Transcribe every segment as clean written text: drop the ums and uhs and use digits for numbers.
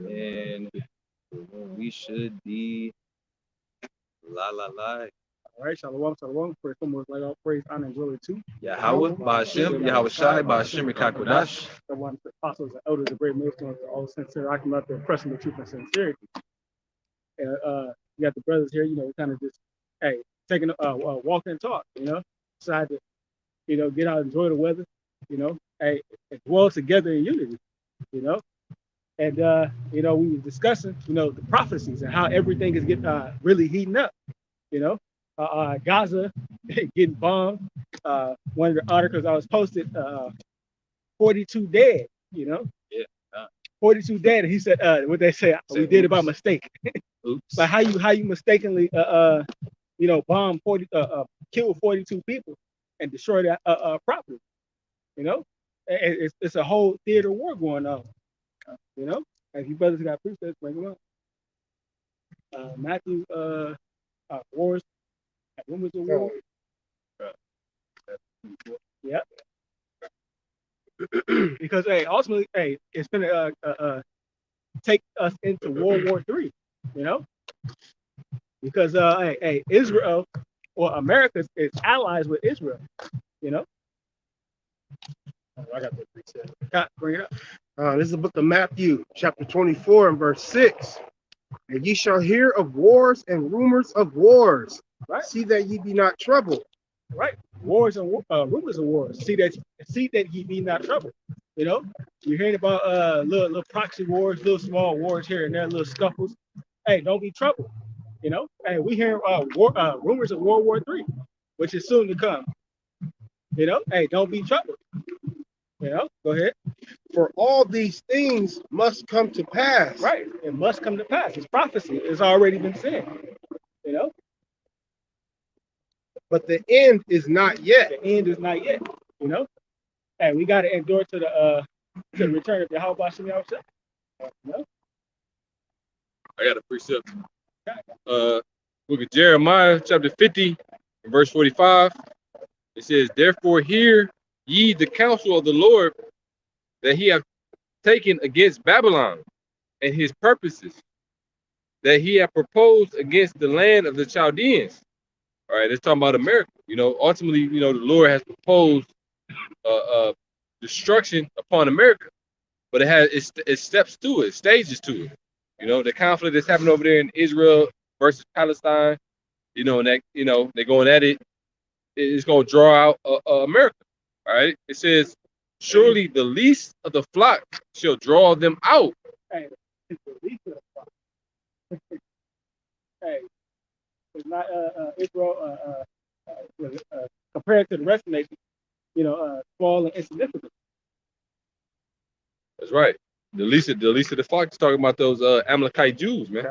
And we should be la. All right, shalom, shalom. Praise someone like all praise, honor, and glory to Yahweh, Ba'ashem, Yahweh Shai, Ba'ashem, Rikakodash. the one the apostles and elders, the great millstones, all sincere. I come out there pressing the truth and sincerity. And you got the brothers here, kind of just, hey, taking a walk and talk, decide to, get out, enjoy the weather, hey, dwell together in unity, you know. And we were discussing, the prophecies and how everything is getting really heating up, you know. Gaza getting bombed. One of the articles I was posted, 42 dead, Yeah. 42 dead. And he said, what they say, we did it by mistake. Oops. Like how you mistakenly bomb 40 killed 42 people and destroy that property. It's a whole theater war going on. If you brothers got precepts, bring them up. Matthew wars, rumors of war. Yeah. Because ultimately, it's gonna take us into World War III. Because Israel or America is allies with Israel. I got the precept. Bring it up. This is the book of Matthew, chapter 24 and verse 6. And ye shall hear of wars and rumors of wars. Right. See that ye be not troubled. Right. Wars and rumors of wars. See that ye be not troubled. You're hearing about little proxy wars, little small wars here and there, little scuffles. Hey, don't be troubled. Hey, we hear rumors of World War III, which is soon to come. Hey, don't be troubled. Go ahead. For all these things must come to pass. Right. It must come to pass. It's prophecy. It's already been said. But the end is not yet. The end is not yet. Hey, we got to endure to the return of Yahweh Bashem Yahweh. I got a precept. Book of Jeremiah, chapter 50, verse 45. It says, therefore hear ye the counsel of the Lord that he hath taken against Babylon, and his purposes that he hath proposed against the land of the Chaldeans. All right, let's talk about America. Ultimately, the Lord has proposed destruction upon America, but it has its steps to it, stages to it. The conflict that's happening over there in Israel versus Palestine, and that they're going at it. It's going to draw out America. All right, it says, surely the least of the flock shall draw them out. Hey, it's the least of the flock. Hey, it's not Israel compared to the rest of the nation, small and insignificant. That's right. The least of the flock is talking about those Amalekite Jews, man.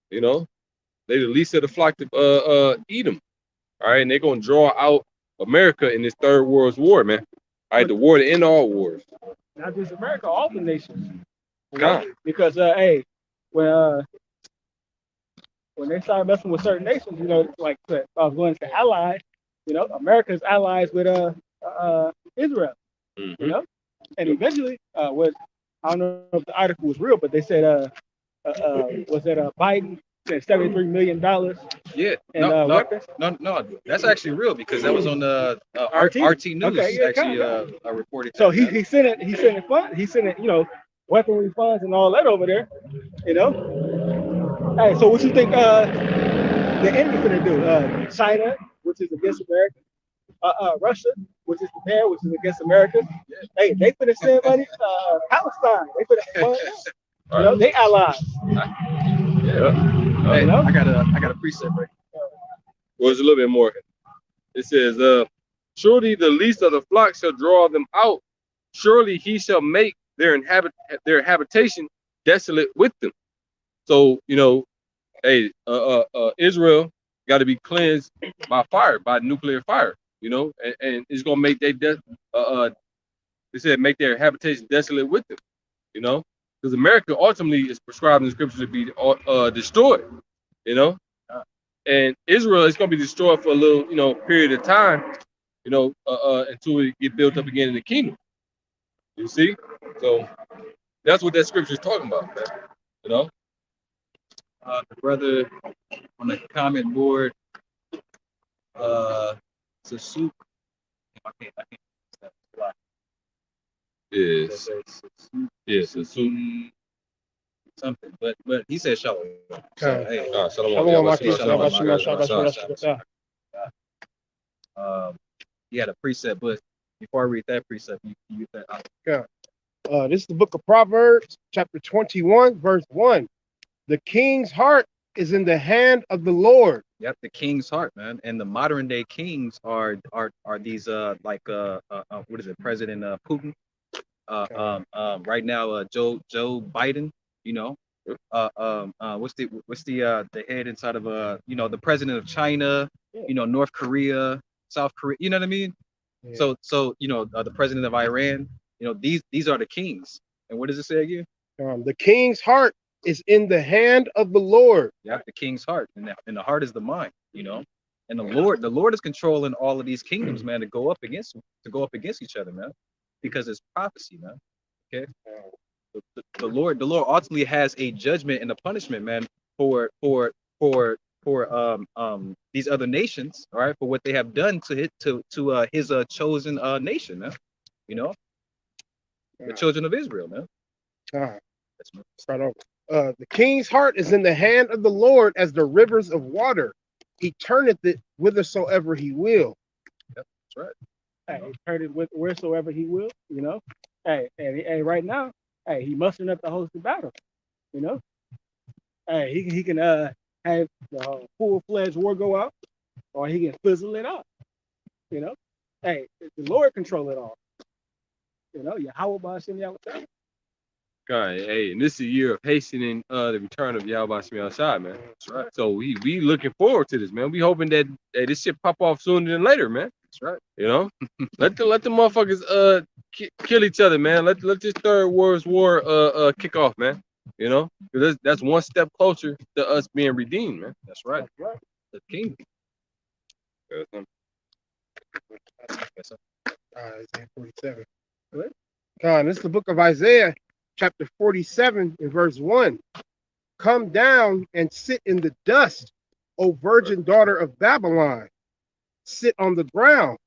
Yeah. They the least of the flock to Edom. All right, and they're gonna draw out America in this third world war, man. All right, the war to end all wars. Not just America, all the nations. Because when they start messing with certain nations, like I was going to allies, America's allies with Israel. Mm-hmm. And eventually, I don't know if the article was real, but they said was that Biden spent $73 million. Yeah. Weapons? No, that's actually real because that was on the RT News. Okay, yeah, actually, I reported. So he sent it. He sent it weaponry funds and all that over there. Hey, so what you think the enemy gonna do? China, which is against America. Russia, which is prepared, which is against America. Hey, they finna send money to Palestine. They finna fund they allies. Yeah. Hey, I got a precept right. Well, it's a little bit more. It says, surely the least of the flock shall draw them out. Surely he shall make their habitation desolate with them. So, hey, Israel got to be cleansed by fire, by nuclear fire, and it's gonna make they make their habitation desolate with them, because America ultimately is prescribed in the scriptures to be destroyed, and Israel is gonna be destroyed for a little, period of time, until we get built up again in the kingdom. You see, so that's what that scripture is talking about, man. You know, The brother on the comment board, Sasuke. I can't. yes, yes, it's Something, but he said shalom. So hey, Shalom. Shalom, Yeah, Maki. Shalom. Shabbat Shalom, Shabbat Shalom, Shabbat he had a precept, but before I read that precept, you use that. This is the book of Proverbs, chapter 21, verse 1. The king's heart is in the hand of the Lord. Yep, the king's heart, man. And the modern day kings are these what is it, President Putin? Right now, Joe Biden. You know, what's the head inside of the president of China? North Korea, South Korea. You know what I mean? Yeah. So the president of Iran. These are the kings. And what does it say again? The king's heart is in the hand of the Lord. Yeah, the king's heart, and the heart is the mind. And the Lord is controlling all of these kingdoms, man, to go up against each other, man, because it's prophecy, man. Okay, the Lord ultimately has a judgment and a punishment, man, for these other nations, all right, for what they have done to his chosen nation, man. The children of Israel, man. That's Start over. The king's heart is in the hand of the Lord as the rivers of water. He turneth it whithersoever he will. Yep, that's right. Hey, he turned it with wheresoever he will. Hey, right now, hey, he mustering up the host of battle. Hey, he can have the full-fledged war go out, or he can fizzle it out. Hey, the Lord control it all. Yahweh Ba'ashem Yahweh. God, hey, and this is a year of hastening the return of Yahweh Shemi outside, man. That's right. So we looking forward to this, man. We hoping that this shit pop off sooner than later, man. That's right. Let the motherfuckers kill each other, man. Let this third world war kick off, man. Because that's one step closer to us being redeemed, man. That's right. The king. Isaiah 47. God, this is the book of Isaiah, chapter 47, in verse 1. Come down and sit in the dust, O virgin daughter of Babylon. Sit on the ground.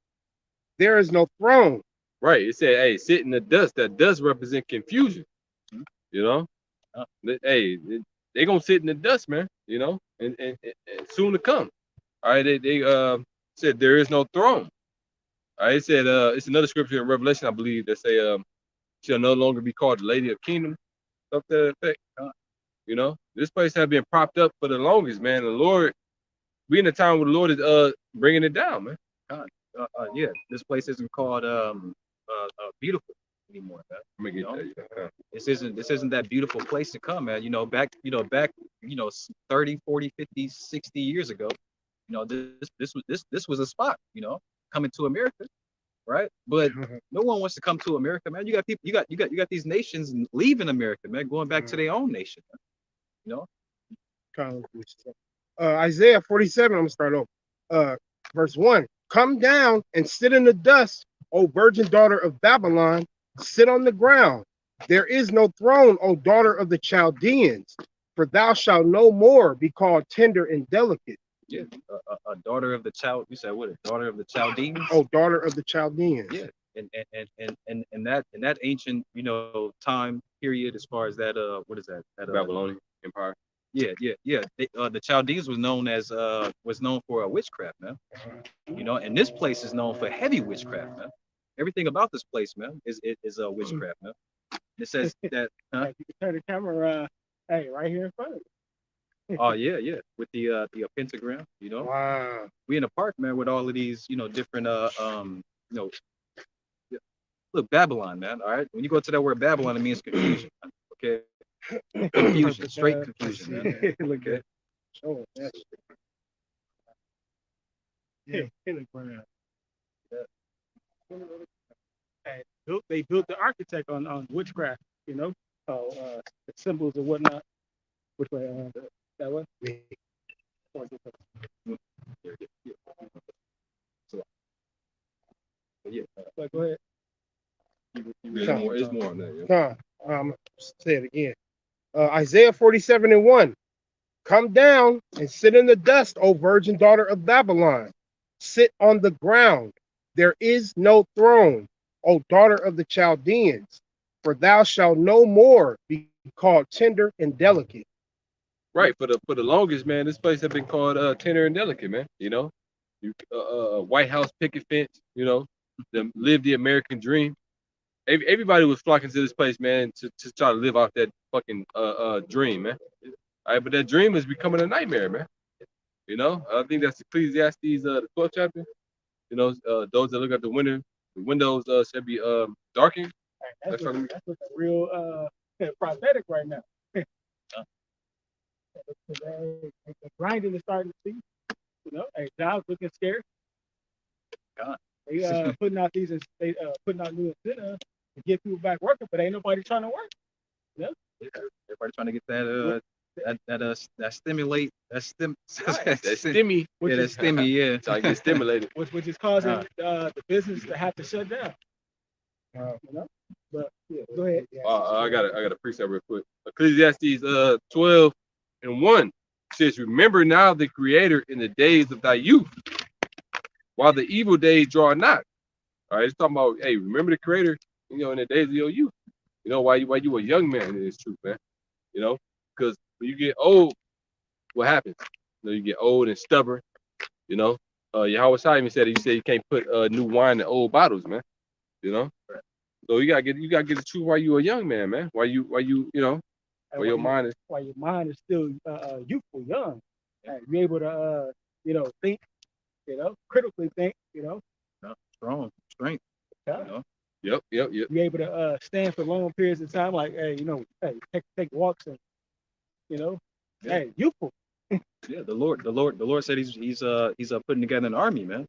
There is no throne. Right. It said, hey, sit in the dust. That dust represent confusion. Hey, they gonna sit in the dust, man. And soon to come. All right. They said there is no throne. All right. It said it's another scripture in Revelation, I believe, that say shall no longer be called the Lady of Kingdom. Stuff to that effect. This place has been propped up for the longest, man. The Lord, we in a time where the Lord is bringing it down, man. Yeah, this place isn't called beautiful anymore, man. This isn't that beautiful place to come, man. Back 30, 40, 50, 60 years ago, this was a spot, coming to America, right? But no one wants to come to America, man. You got people, you got these nations leaving America, man, going back to their own nation, Isaiah 47, I'm going to start over. Verse 1. Come down and sit in the dust, O virgin daughter of Babylon. Sit on the ground. There is no throne, O daughter of the Chaldeans, for thou shalt no more be called tender and delicate. Yeah, a daughter of the child. You said what? A daughter of the Chaldeans. Oh, daughter of the Chaldeans. Yeah, and that ancient time period, as far as that what is that? Babylonian Empire. Yeah. The Chaldeans was known for witchcraft, man. And this place is known for heavy witchcraft, man. Everything about this place, man, is witchcraft, man. It says that. You can turn the camera, hey, right here in front of you. Oh yeah, with the pentagram, Wow. We in a park, man, with all of these, different look, Babylon, man. All right, when you go to that word Babylon, it means confusion. Man. Okay, confusion, straight confusion, man. Look Okay. Oh, that's Pentagram. Hey, they built the architect on witchcraft, the symbols and whatnot. Which way? That way? Yeah. Go ahead. It's more on that. Yeah. Say it again. Isaiah 47:1. Come down and sit in the dust, O virgin daughter of Babylon. Sit on the ground. There is no throne, O daughter of the Chaldeans, for thou shalt no more be called tender and delicate. Right. For the longest, man, this place has been called tender and delicate, man. You know, you White House picket fence. You know, live the American dream. Everybody was flocking to this place, man, to try to live out that fucking dream, man. All right, but that dream is becoming a nightmare, man. You know, I think that's Ecclesiastes, the 12th chapter. You know, those that look at the windows should be darkened. Hey, that's looking real prophetic right now. The grinding is starting to see. You know, hey, jobs looking scarce. God. They putting out new incentives to get people back working, but ain't nobody trying to work. You know? Everybody trying to get that stimulate that stim Right. That stimmy, Which that is stimmy, yeah. trying to get stimulated. which is causing the business to have to shut down. You know? But yeah, go ahead. I got a precept real quick. Ecclesiastes 12:1 says, "Remember now the Creator in the days of thy youth, while the evil days draw not." All right, it's talking about, hey, remember the Creator, you know, in the days of your youth. You know, while you a young man in this truth, man. You know, because when you get old, what happens? You know, you get old and stubborn. You know, Yahweh Shai said you can't put new wine in old bottles, man. You know, so you gotta get the truth while you a young man, man. While you while your mind is still youthful, young, you're able to think, critically think, Strong strength. yeah. You know? Yep. You're able to stand for long periods of time, like take walks and youthful. Yeah, the Lord said he's putting together an army, man.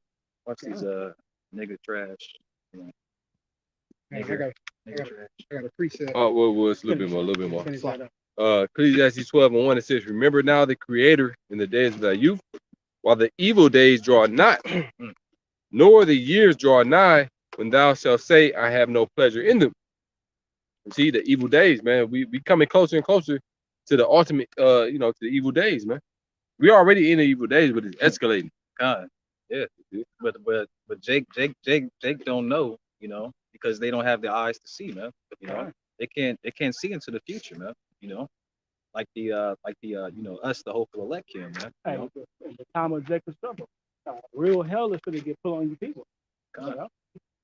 Watch these nigga trash. You know, nigga trash. I got a preset. oh well it's a little bit more. Finish that up. Ecclesiastes 12:1 it says, "Remember now the Creator in the days of thy youth, while the evil days draw not, nor the years draw nigh, when thou shalt say, I have no pleasure in them." See, the evil days, man. We coming closer and closer to the ultimate, to the evil days, man. We already in the evil days, but it's escalating. God, yeah. But Jake don't know, because they don't have the eyes to see, man. You know, they can't see into the future, man. You know, like the us, the hopeful elect can, man. Hey, the time of Jacob's trouble, real hell is going to get put on you people. God.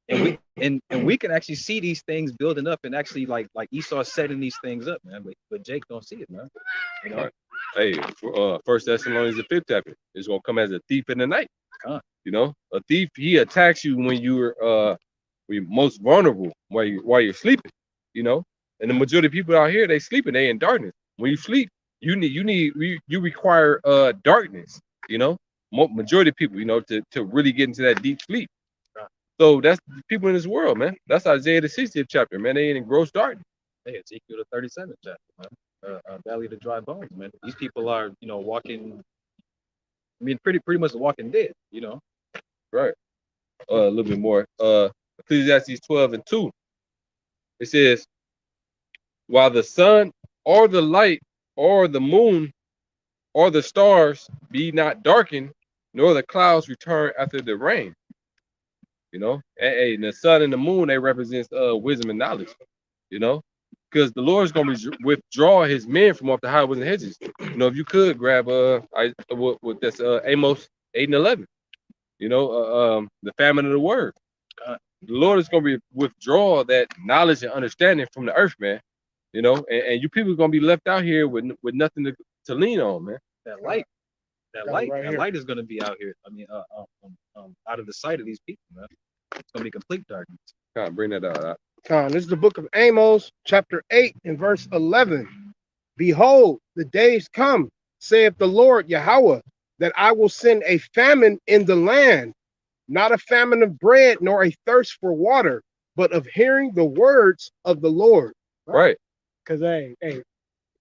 And we can actually see these things building up, and actually like Esau setting these things up, man. But Jake don't see it, man. You know. Right. Hey, First Thessalonians the 5th chapter is gonna come as a thief in the night. You know, a thief, he attacks you when you're most vulnerable, while you're sleeping. You know, and the majority of people out here, they sleeping, they in darkness. When you sleep, you require darkness. You know, majority of people, to really get into that deep sleep. So that's the people in this world, man. That's Isaiah the 60th chapter, man. They in gross darkness. Hey, Ezekiel the 37th chapter, man. Valley of the dry bones, man. These people are, walking. I mean, pretty much walking dead, Right. A little bit more. Ecclesiastes 12:2. It says, "While the sun or the light or the moon or the stars be not darkened, nor the clouds return after the rain." You know, and the sun and the moon, they represents wisdom and knowledge. You know, because the Lord's gonna withdraw His men from off the highways and hedges. You know, if you could grab that's Amos 8:11. You know, the famine of the word. The Lord is gonna withdraw that knowledge and understanding from the earth, man. You know, and you people are gonna be left out here with nothing to lean on, man. That light is gonna be out here. I mean, out of the sight of these people, man. It's gonna be complete darkness. Kind of bring that out. This is the book of Amos, chapter 8, and verse 11. Behold, the days come, saith the Lord Yahweh, that I will send a famine in the land, not a famine of bread, nor a thirst for water, but of hearing the words of the Lord. Right. Because, hey,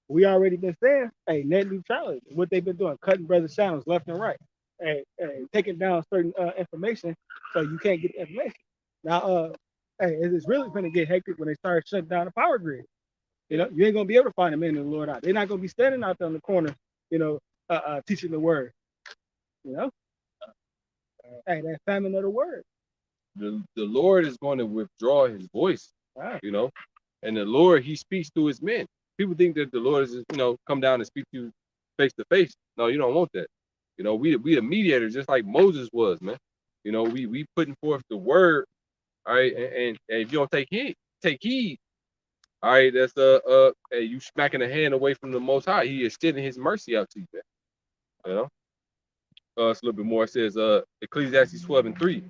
we already been saying, net neutrality, what they've been doing, cutting brothers' channels left and right. Hey, taking down certain information so you can't get information. Now, it's really going to get hectic when they start shutting down the power grid. You know, you ain't gonna be able to find the men of the Lord out. They're not gonna be standing out there on the corner, you know, teaching the word. You know, hey, that famine of the word. The Lord is going to withdraw his voice, Right. you know, and the Lord, he speaks to his men. People think that the Lord is, you know, come down and speak to you face to face. No, you don't want that. You know, we a mediator, just like Moses was, man. You know, we putting forth the word, all right, and if you don't take heed, all right, that's hey, you smacking a hand away from the Most High. He is extending his mercy out to you, man. You know, it's a little bit more. It says, Ecclesiastes 12:3.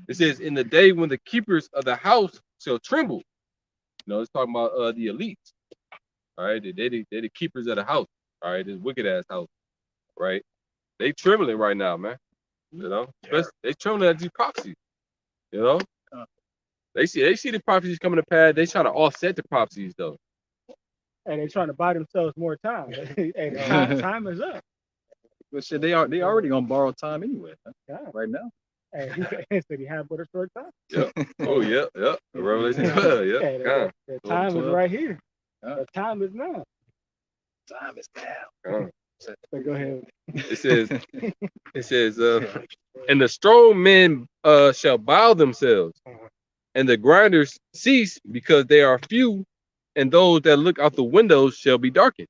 It says, in the day when the keepers of the house shall tremble. You know, it's talking about the elites. All right, they the keepers of the house. All right, this wicked ass house. Right, they trembling right now, man. You know, they trembling at these prophecies. You know, they see the prophecies coming to pass. They trying to offset the prophecies though. And they're trying to buy themselves more time. Hey, time is up. But shit, they already gonna borrow time anyway, huh? Yeah. Right now. Hey, he said he had but a short time. Yeah. Oh yeah, yeah. Revelation 12, yeah. Hey, the time is 12. right here. Yeah. The time is now. Time is now. So go ahead. It says, and the strong men shall bow themselves, and the grinders cease because they are few, and those that look out the windows shall be darkened.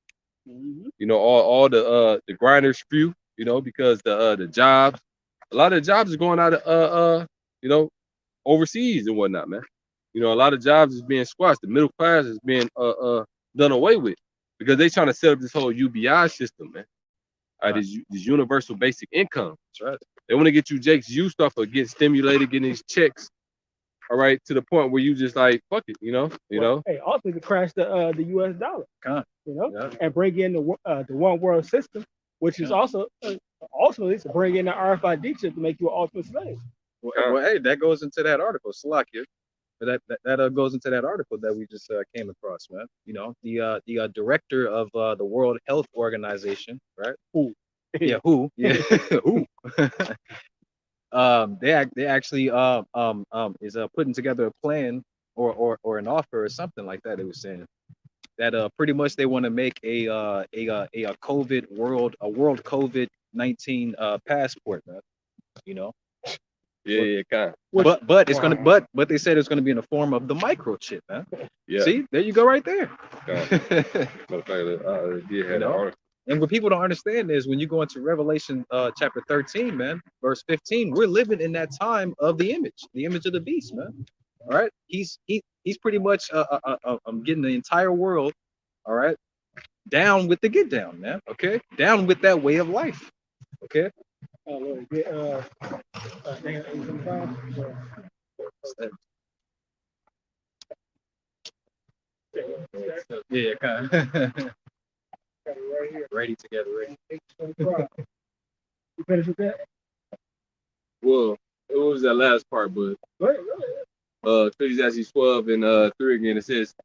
Mm-hmm. You know, all the grinders few, you know, because the jobs, a lot of the jobs are going out of you know, overseas and whatnot, man. You know, a lot of jobs is being squashed. The middle class is being done away with because they trying to set up this whole UBI system, man. This universal basic income. That's right. They want to get you Jake's used off of getting stimulated, getting these checks. All right, to the point where you just like fuck it, you know. Hey, also to crash the U.S. dollar, you know, Yeah. and bring in the one world system, which is also ultimately to bring in the RFID chip to make you an ultimate slave. Well, hey, that goes into that article, Salakia. That goes into that article that we just came across, man. You know, the director of the World Health Organization, right? Who? Yeah, who? Yeah, who? They actually is putting together a plan or an offer or something like that. It was saying that pretty much they want to make a COVID world COVID-19 passport, man. You know. Yeah, kind of. But it's gonna but they said it's gonna be in the form of the microchip, man. Yeah. See, there you go, right there. You know? And what people don't understand is when you go into Revelation chapter 13, man, verse 15, we're living in that time of the image of the beast, man. All right, he's pretty much getting the entire world, all right, down with the get down, man. Okay, down with that way of life. Okay. Oh, Lord, yeah, kind of. Ready together, ready. You finished with that? Well, it was that last part, but Ecclesiastes 12 and 3 again, it says,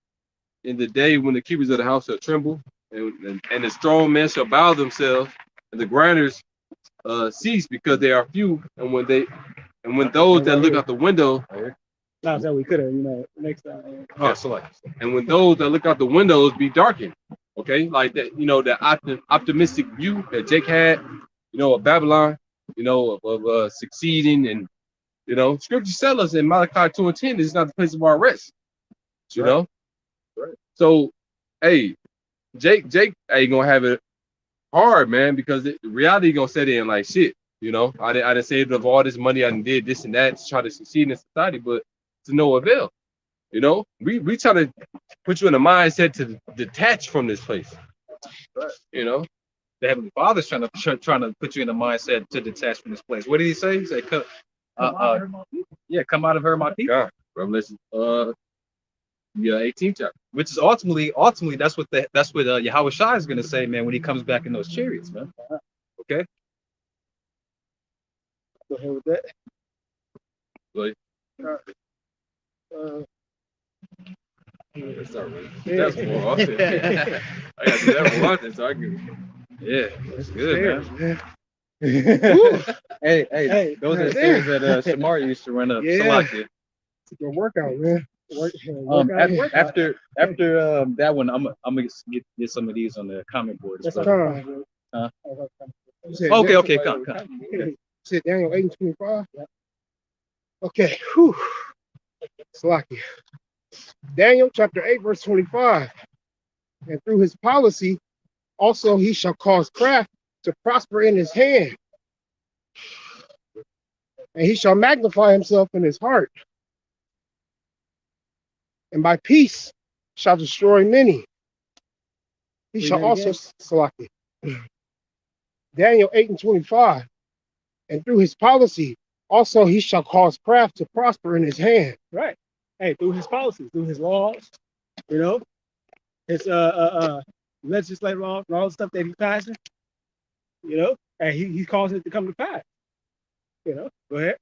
in the day when the keepers of the house shall tremble, and the strong men shall bow themselves, and the grinders cease because they are few, and when those that look out the window. No, so we could have, you know, next time. Oh, so and when those that look out the windows be darkened, okay, like that, you know, that optimistic view that Jake had, you know, of Babylon, you know, of succeeding, and you know, Scripture tells us in Malachi 2:10, this is not the place of our rest. You know, right. So, hey, Jake, ain't gonna have it hard, man, because the reality gonna set in like shit. You know, I didn't save up all this money, I did this and that to try to succeed in society, but to no avail. You know, we try to put you in a mindset to detach from this place. Right. You know, the Heavenly Father's trying to put you in a mindset to detach from this place. What did he say? He said, come out of her, my people. God. Revelation 18th chapter. Which is ultimately that's what Yahweh Shai is gonna say, man, when he comes back in those chariots, man. Okay. Go ahead with that. Like, that's more often. I got to do that more often, so I can. Yeah, that's good, man. hey, those are the stairs that Shamar used to run up. Yeah. Salakia. It's a good workout, man. After that one, I'm gonna get some of these on the comment board. That's But, okay. You said okay, come. you said Daniel 8 and 25. Okay, whew. Slacky. Daniel chapter 8, verse 25. And through his policy, also he shall cause craft to prosper in his hand, and he shall magnify himself in his heart, and by peace shall destroy many. He shall also Slacky. Daniel 8 and 25. And through his policy, also he shall cause craft to prosper in his hand. Right. Hey, through his policies, through his laws, you know, his legislative laws and all the stuff that he's passing, you know, and he's causing it to come to pass. You know, go ahead.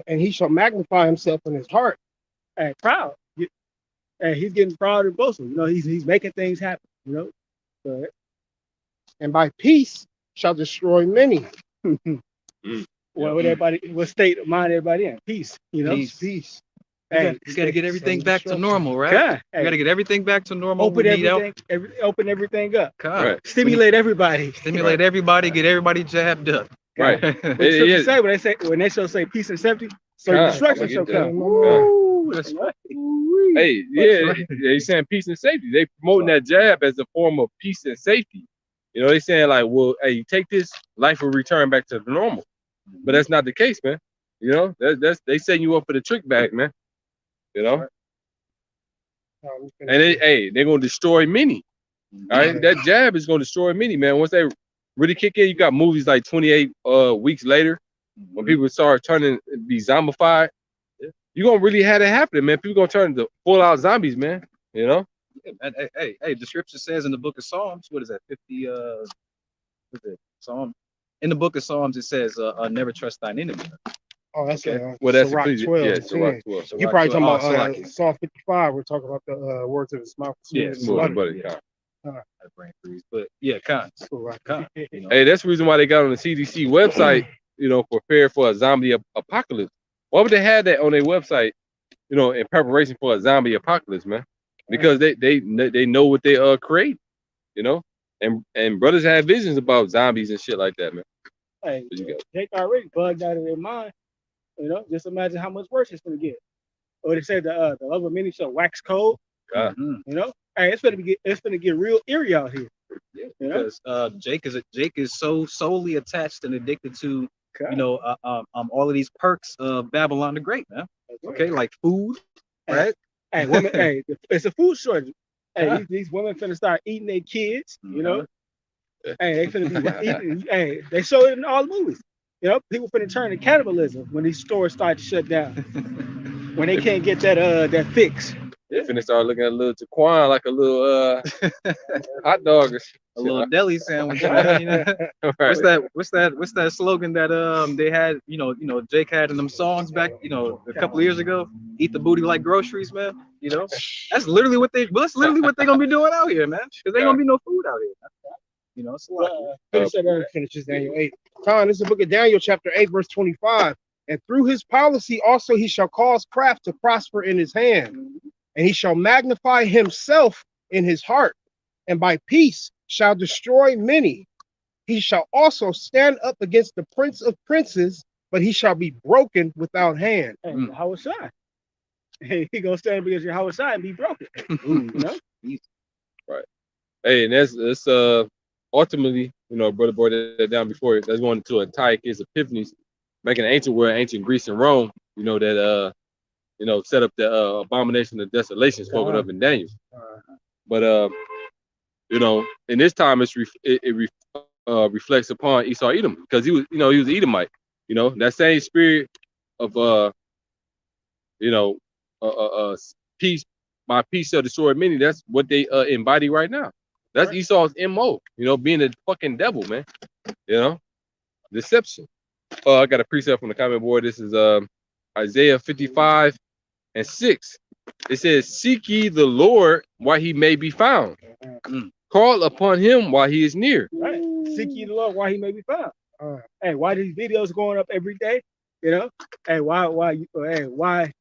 And he shall magnify himself in his heart. Hey, proud. And he's getting proud and boastful. You know, he's making things happen. You know, go ahead. And by peace shall destroy many. What state of mind everybody in? Peace. You know, peace. Hey, you got to get everything back to normal, right? Yeah. You got to get everything back to normal. Open everything up. Right. Stimulate everybody. Stimulate everybody. Get everybody jabbed up. Right. When they say peace and safety, so destruction shall come. Woo, that's right. Hey, they saying peace and safety. They promoting that jab as a form of peace and safety. You know, they saying like, well, hey, you take this, life will return back to the normal. But that's not the case, man. You know, they setting you up for the trick bag, man. You know, and they're gonna destroy many. All right, that jab is gonna destroy many, man. Once they really kick in, you got movies like 28 weeks later, when people start turning be zombified. You're gonna really have that happening, man. People gonna turn into full-out zombies, man. You know. Hey, the scripture says in the book of Psalms, what is that? 50 what is it? Psalm. In the book of Psalms, it says, never trust thine enemy. Oh, that's okay. Well, that's Sirach 12. Yeah, Sirach 12. You probably talking about Psalm 55. We're talking about the words of his mouth. Yeah, brain freeze. But yeah, cons. You know? Hey, that's the reason why they got on the CDC website, you know, prepare for a zombie apocalypse. Why would they have that on their website, you know, in preparation for a zombie apocalypse, man? Because they know what they create, you know, and brothers have visions about zombies and shit like that, man. Hey, Jake already bugged out of their mind. You know, just imagine how much worse it's gonna get. Or they say the love of many shall wax cold. You know, hey, it's gonna get real eerie out here. Yeah, because Jake is so solely attached and addicted to you know all of these perks of Babylon the Great, man. Okay, like food, right? Hey, women, hey, it's a food shortage. Hey, these women finna start eating their kids. You know, hey, they finna be eating. Hey, they show it in all the movies. You know, people finna turn to cannibalism when these stores start to shut down. When they can't get that fix. They finna start looking at a little Jaquan like a little hot dog or a little deli sandwich. Man, you know? Right. What's that slogan that they had, you know, Jake had in them songs back, you know, a couple of years ago? Eat the booty like groceries, man. You know, that's literally what they're gonna be doing out here, man. Because there ain't gonna be no food out here. You know, it's a lot. Finishes Daniel 8. Con, this is the book of Daniel, chapter 8, verse 25. And through his policy also he shall cause craft to prosper in his hand, and he shall magnify himself in his heart, and by peace shall destroy many. He shall also stand up against the prince of princes, but he shall be broken without hand. Hey, Yahushua. Hey, he gonna stand up against Yahushua and be broken. You know? Right. Hey, and that's ultimately, you know, Brother Boy that down before it. That's going into Antiochus Epiphanes, making an ancient world, ancient Greece and Rome, you know, that you know, set up the abomination of desolation spoken of in Daniel. But you know, in this time it reflects upon Esau Edom, because he was Edomite. You know, that same spirit of you know, peace, my peace shall destroy many. That's what they embody right now. That's right. Esau's MO, you know, being a fucking devil, man. You know, deception. I got a precept from the comment board. This is Isaiah 55 and 6. It says, "Seek ye the Lord while he may be found. Call upon him while he is near." Right. Seek ye the Lord while he may be found. Hey, why these videos going up every day? You know, hey, why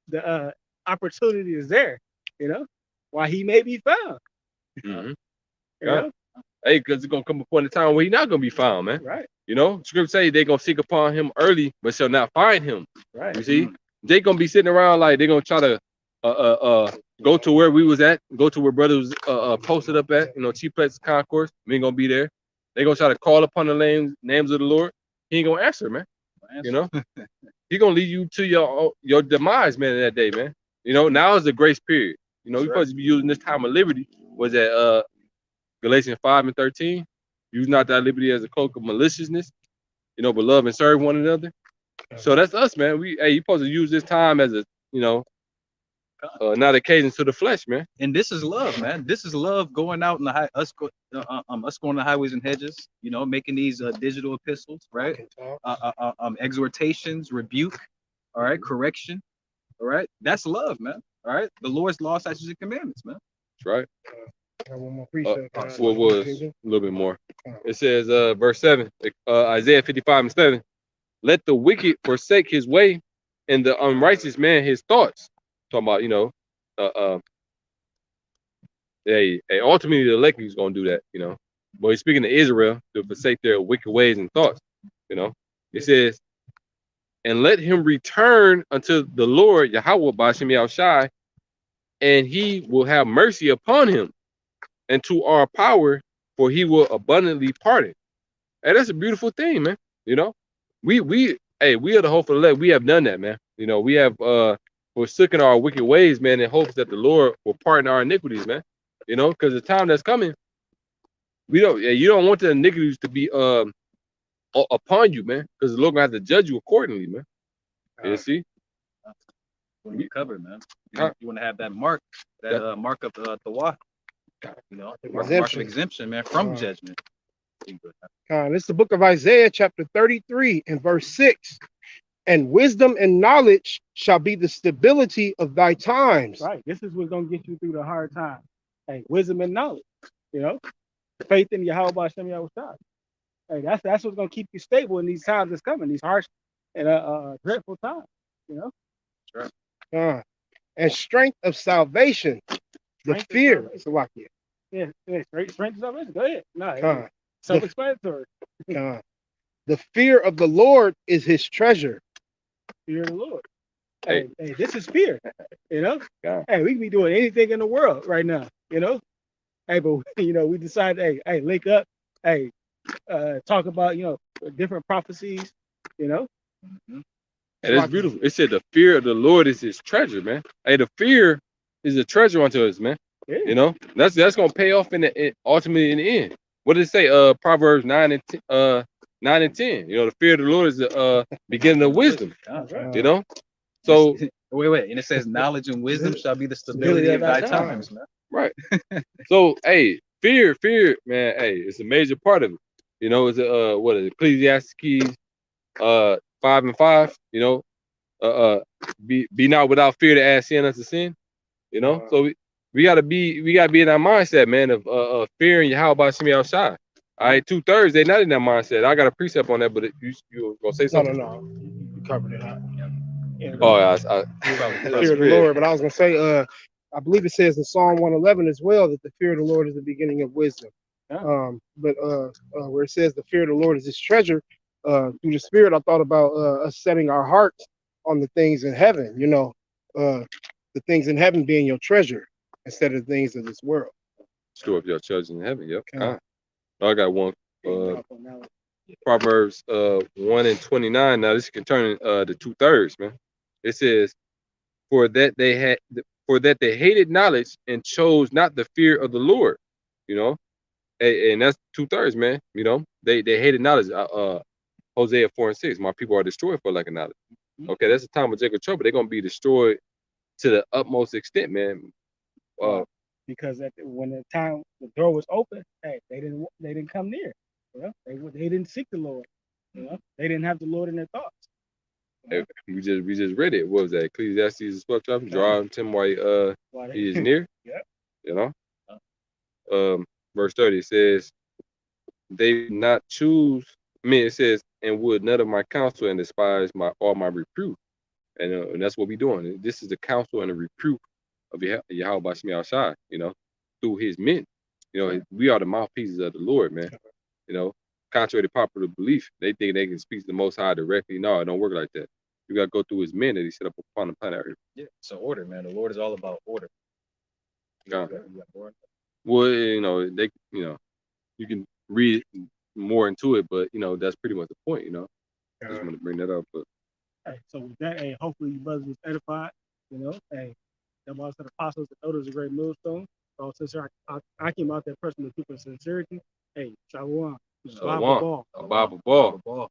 the opportunity is there? You know, why he may be found. Mm-hmm. You know, Hey, because it's gonna come a point in time where he's not gonna be found, man. right, You know, scripture say they're gonna seek upon him early, but shall not find him. right. You see, they gonna be sitting around like they're gonna try to go to where we was at, go to where brothers posted up at, you know, Chief Place Concourse. We ain't gonna be there. They gonna try to call upon the names of the Lord. He ain't gonna answer, man. You know, he gonna lead you to your demise, man, in that day, man. You know, now is the grace period. You know, we're supposed to be using this time of liberty. Was that Galatians 5:13? Use not thy liberty as a cloak of maliciousness, you know, but love and serve one another. So that's us, man. You supposed to use this time as a, you know, not occasion to the flesh, man. And this is love, man. This is love going out in the us going to highways and hedges, you know, making these digital epistles, right? Exhortations, rebuke, all right, correction, all right. That's love, man. All right. The Lord's law, statutes, and commandments, man. That's right. One more precept. What was a little bit more? It says, verse 7, Isaiah 55:7. Let the wicked forsake his way, and the unrighteous man his thoughts. Talking about, you know, ultimately the elect is gonna do that, you know. But he's speaking to Israel to forsake their wicked ways and thoughts, you know. It says, and let him return unto the Lord Yahweh Bashem Yahushai, and he will have mercy upon him, and to our power, for he will abundantly pardon. Hey, that's a beautiful thing, man. You know, we are the hope for the elect. We have done that, man. You know, we have forsaken our wicked ways, man, in hopes that the Lord will pardon our iniquities, man. You know, because the time that's coming, you don't want the iniquities to be upon you, man, because the Lord gonna have to judge you accordingly, man. You see? You covered, man. You want to have that mark, mark of the Tawaf, you know, mark of exemption, man, from judgment. This is the book of Isaiah, chapter 33, and verse 6. And wisdom and knowledge shall be the stability of thy times. Right. This is what's gonna get you through the hard time. Hey, wisdom and knowledge. You know, faith in Yahweh Bashem Yahushua. Hey, that's what's gonna keep you stable in these times that's coming, these harsh and dreadful times. You know. Sure. And strength of salvation, the fear. Yeah, strength of salvation. Go ahead. No, self-explanatory. The fear of the Lord is his treasure. Fear of the Lord. Hey, this is fear. You know. Hey, we can be doing anything in the world right now. You know. Hey, but you know, we decided, hey, link up. Hey, talk about, you know, different prophecies. You know. And it's beautiful. It said the fear of the Lord is his treasure, man. Hey, the fear is a treasure unto us, man. Yeah. You know, that's gonna pay off ultimately in the end. What did it say? Proverbs 9 and 10. You know, the fear of the Lord is the beginning of wisdom. You know, so wait, and it says knowledge and wisdom shall be the stability of thy times, man. Right. So, hey, fear, man. Hey, it's a major part of it. You know, it's what is it? Ecclesiastes 5:5. You know, be not without fear to add sin unto sin. You know, so we gotta be in our mindset, man, of fearing Yahweh Bashem Yahushai. All right, 2/3 they not in that mindset. I got a precept on that, but you gonna say something? No, you covered it up. I fear of the Lord, but I was gonna say, I believe it says in Psalm 111 as well that the fear of the Lord is the beginning of wisdom. But where it says the fear of the Lord is his treasure, through the Spirit, I thought about us setting our hearts on the things in heaven. You know, the things in heaven being your treasure instead of the things of this world. Store up your treasures in heaven. Yep. I got one. Proverbs 1:29. Now this can turn to 2/3, man. It says, for that they hated knowledge and chose not the fear of the Lord. You know, and that's 2/3, man. You know, they hated knowledge. Hosea 4:6. My people are destroyed for lack of knowledge. Okay, that's the time of Jacob trouble. They're gonna be destroyed to the utmost extent, man. Because when the door was open, hey, they didn't come near. You know, they didn't seek the Lord. You know, they didn't have the Lord in their thoughts. Hey, we just read it. What was that? Ecclesiastes 12:12. Draw him while he is near. Yeah. You know. Verse 30 says, they not choose. I mean, it says, and would none of my counsel and despise all my reproof. And that's what we're doing. This is the counsel and the reproof of Yahweh Shemi Shai, through his men. We are the mouthpieces of the Lord, man. Contrary to popular belief, they think they can speak to the Most High directly. No, it don't work like that. You got to go through his men that he set up upon the planet Earth. Yeah, it's an order, man. The Lord is all about order. Well, you can read more into it, but that's pretty much the point. Just want to bring that up. But hey, so with that, hey, hopefully you brothers was edified. Hey, the most of the apostles and elders of great millstone. So since I came out there pressing the truth and sincerity, hey, shalom. Shalom. A Bible ball.